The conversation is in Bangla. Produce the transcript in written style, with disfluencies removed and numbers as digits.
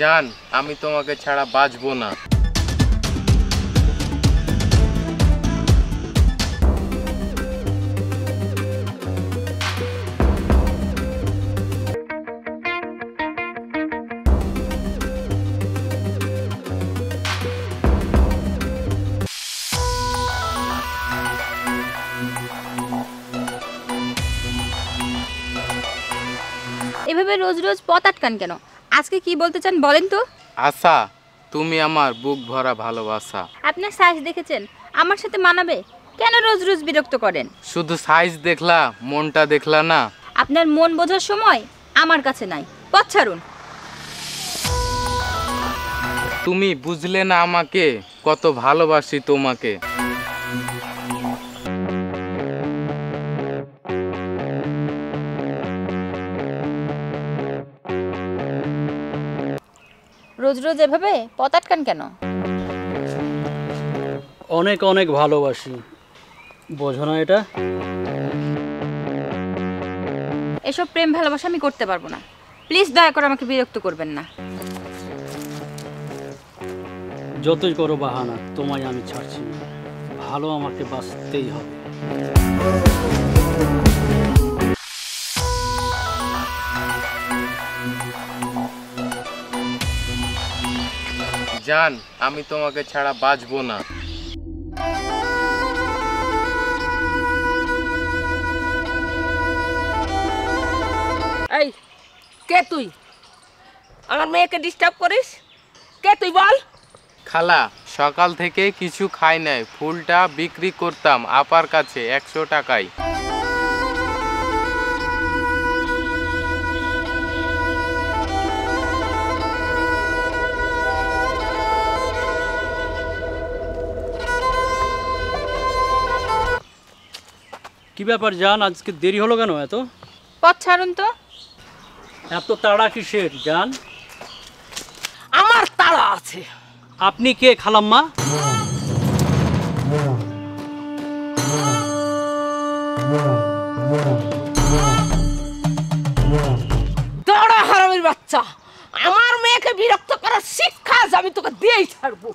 জান, আমি তোমাকে ছাড়া বাঁচবো না। এভাবে রোজ রোজ পথ আটকান কেন? আজকে কি বলতে চান বলেন তো? আশা, তুমি আমার বুক ভরা ভালোবাসা। আপনার সাইজ দেখেছেন? আমার সাথে মানাবে? কেন রোজ রোজ বিরক্ত করেন? শুধু সাইজ দেখলা, মনটা দেখলা না? আপনার মন বোঝার সময় আমার কাছে নাই, পথ ছাড়ুন। তুমি বুঝলে না আমাকে, কত ভালোবাসি তোমাকে। রোজ রোজ এভাবে পথ আটকান কেন? অনেক অনেক ভালোবাসি, বোঝো না এটা? এসব প্রেম ভালোবাসা আমি করতে পারবো না। প্লিজ দয়া করে আমাকে বিরক্ত করবেন না। যতই করো বাহানা, তোমায় আমি ছাড়ছি না। ভালো আমাকে বাঁচতেই হবে। জান, আমি তোমাকে ছাড়া বাঁচবো না। এই কে তুই? আমার মেয়েকে ডিস্টার্ব করিস? কে তুই বল? খালা, সকাল থেকে কিছু খাই নাই। ফুলটা বিক্রি করতাম আপার কাছে 100 টাকায়। কি ব্যাপার জান, আজকে দেরি হলো কেন এত? পথ ছাড়ুন তো। এত তাড়া কিসের জান? আমার তাড়া আছে। আপনি কে খালাম্মা? তাড়া হারামির বাচ্চা, আমার মেয়েকে বিরক্ত করার শিক্ষা আজ আমি তোকে দিয়েই ছাড়বো।